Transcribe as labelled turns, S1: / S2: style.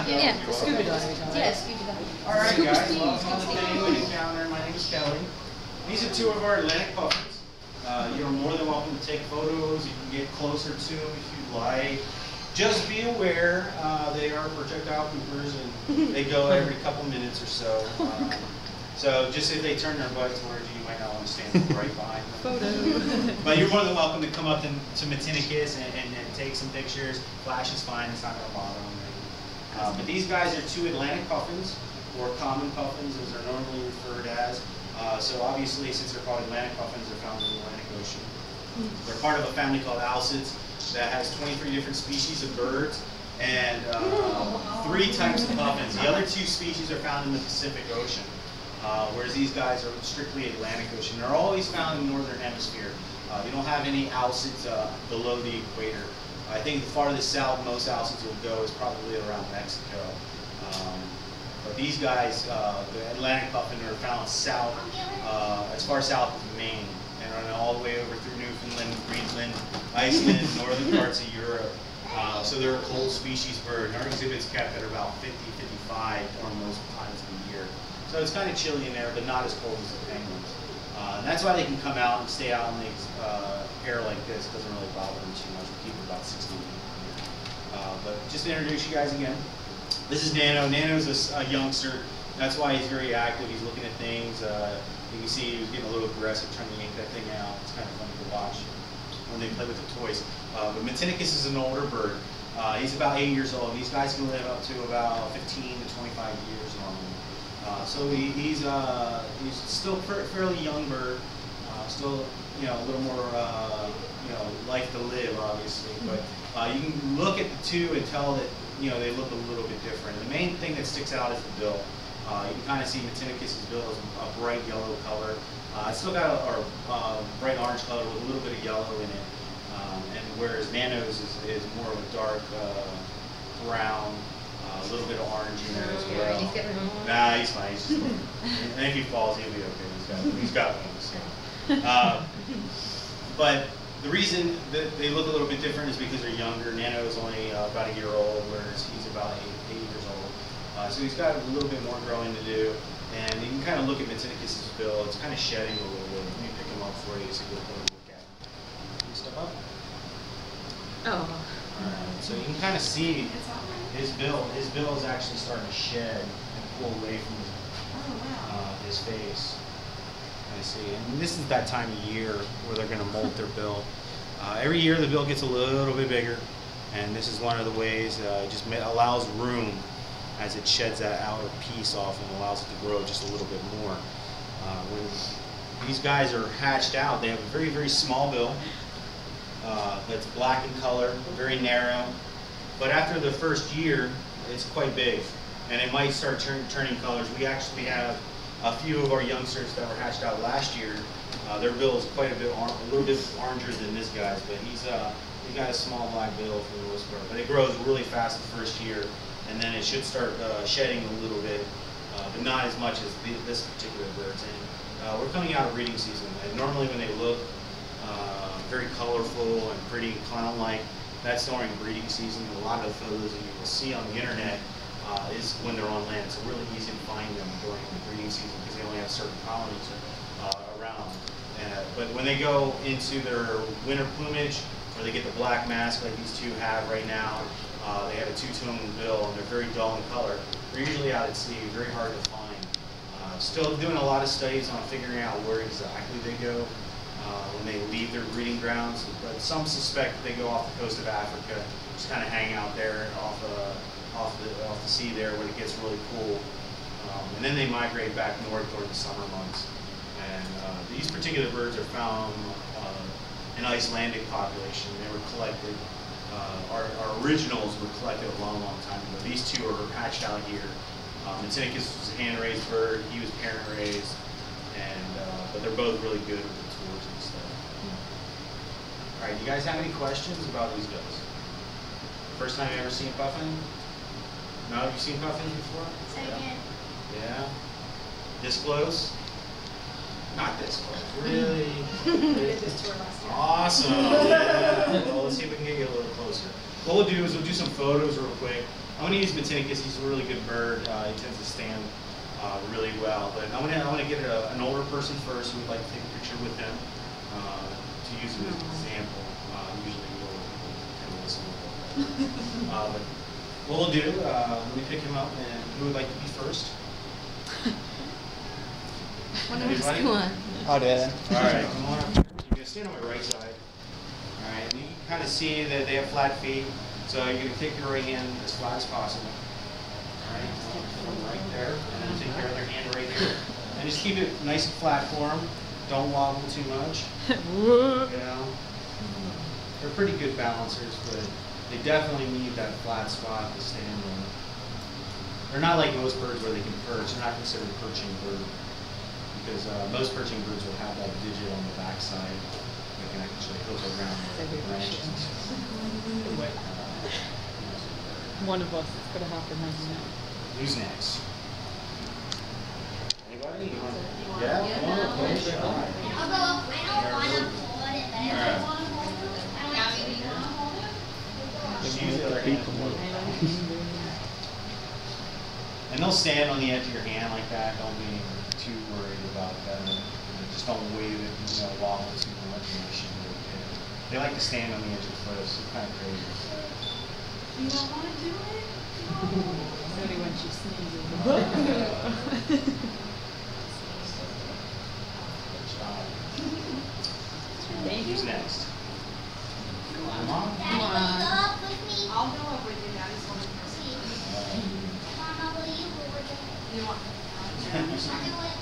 S1: Yeah,
S2: scuba diving.
S1: Yeah, scuba diving.
S3: All right, guys. Welcome to the Penguin Encounter. My name is Kelly. These are two of our Atlantic puffins. You're more than welcome to take photos. You can get closer to them if you like. Just be aware they are projectile poopers and they go every couple minutes or so. So just if they turn their butts towards you, you might not want to stand right behind them.
S2: Photo.
S3: But you're more than welcome to come up to Matinicus and take some pictures. Flash is fine. It's not going to bother them. But these guys are two Atlantic puffins, or common puffins as they're normally referred as. So obviously, since they're called Atlantic puffins, they're found in the Atlantic Ocean. They're part of a family called alcids that has 23 different species of birds and 3 types of puffins. The other 2 species are found in the Pacific Ocean, whereas these guys are strictly Atlantic Ocean. They're always found in the northern hemisphere. You don't have any alcids below the equator. I think the farthest south most alcids will go is probably around Mexico. But these guys, the Atlantic puffin, are found south, as far south as Maine, and run all the way over through Newfoundland, Greenland, Iceland, northern parts of Europe. So they're a cold species bird. Our exhibit's kept at about 50, 55 during most times of the year. So it's kind of chilly in there, but not as cold as the penguins. And that's why they can come out and stay out in the air like this. It doesn't really bother them too much. We keep them about 60 feet. But just to introduce you guys again, this is Nano. Nano's a youngster. That's why he's very active. He's looking at things. You can see he was getting a little aggressive trying to yank that thing out. It's kind of funny to watch when they play with the toys. But Matinicus is an older bird. He's about 8 years old. These guys can live up to about 15 to 25 years normally. So he's still a fairly young bird. Still, a little more, life to live, obviously. But you can look at the 2 and tell that, they look a little bit different. The main thing that sticks out is the bill. You can kind of see Matinicus's bill is a bright yellow color. It's still got a bright orange color with a little bit of yellow in it. And whereas Nano's is more of a dark brown, a little bit of orange in there as well. Nah, he's fine. He's just and if he falls, he'll be okay. He's got wings. So. But the reason that they look a little bit different is because they're younger. Nano is only about a year old, whereas he's about 8 years old. So he's got a little bit more growing to do. And you can kind of look at Matinicus's bill. It's kind of shedding a little bit. Let me pick him up for you so you can look at him. Can you step up?
S1: Oh.
S3: Alright, so you can kind of see his bill. His bill is actually starting to shed and pull away from his face. I see. And this is that time of year where they're going to molt their bill. Every year the bill gets a little bit bigger, and this is one of the ways it just allows room as it sheds that outer piece off and allows it to grow just a little bit more. When these guys are hatched out, they have a very, very small bill that's black in color, very narrow. But after the first year, it's quite big, and it might start turning colors. We actually have a few of our youngsters that were hatched out last year. Their bill is quite a little bit oranger than this guy's, but he's got a small black bill for the most part. But it grows really fast the first year, and then it should start shedding a little bit, but not as much as this particular bird's in. We're coming out of breeding season, and normally when they look very colorful and pretty clown-like, that's during breeding season. A lot of the photos that you will see on the internet is when they're on land. It's really easy to find them during the breeding season because they only have certain colonies around. But when they go into their winter plumage, or they get the black mask like these 2 have right now, they have a 2-tone bill and they're very dull in color. They're usually out at sea, very hard to find. Still doing a lot of studies on figuring out where exactly they go when they leave their breeding grounds. But some suspect they go off the coast of Africa, just kind of hang out there off the sea there when it gets really cool. And then they migrate back north during the summer months. And these particular birds are found in Icelandic population. They were collected. Our originals were collected a long, long time ago. These 2 are hatched out here. Matinicus was a hand-raised bird. He was parent-raised. But they're both really good with the tours and stuff. All right, you guys have any questions about these guys? First time you ever seen puffin? No, have you seen puffins before?
S1: Second.
S3: Yeah. This close? Not this close. Really?
S1: We did this tour last year.
S3: Awesome. Yeah. Well, let's see if we can get you a little closer. what we'll do is we'll do some photos real quick. I'm going to use Matinicus. He's a really good bird. He tends to stand really well. But I want to get an older person first who would like to take a picture with him to use him as an example. Usually we'll kind of listen to it. But what we'll do, let me pick him up, and who would like to be first? Anybody?
S2: I'll do it.
S3: All right, come on up. You're going to stand on my right side. All right, and you can kind of see that they have flat feet, so you're going to take your right hand as flat as possible. All right, from right there, and then take your other hand right here. And just keep it nice and flat for them. Don't wobble too much. You know, they're pretty good balancers, but they definitely need that flat spot to stand on. They're not like most birds where they can perch. They're not considered a perching bird. Because most perching birds will have that digit on the backside that can actually hook around the branches.
S4: One of us is going to have to have him.
S3: Who's next? Anybody? Yeah? Come on, okay, sure. All right.
S5: I'll go up. I don't want to hold it, but I don't want to hold it. I don't actually want to hold it.
S3: Just use the other hand. And they'll stand on the edge of your hand like that. Don't be too worried about that. Just don't wave it and wobble too much. And they should be okay. They like to stand on the edge of the cliffs. It's kind of crazy.
S1: You don't want to do it?
S4: Only when she sneezes.
S3: Who's next? Come on.
S5: Daddy, will you go up with me?
S1: I'll go up with you. Daddy's holding
S5: Mama, will you go with me?
S1: You want?
S5: I'll do it.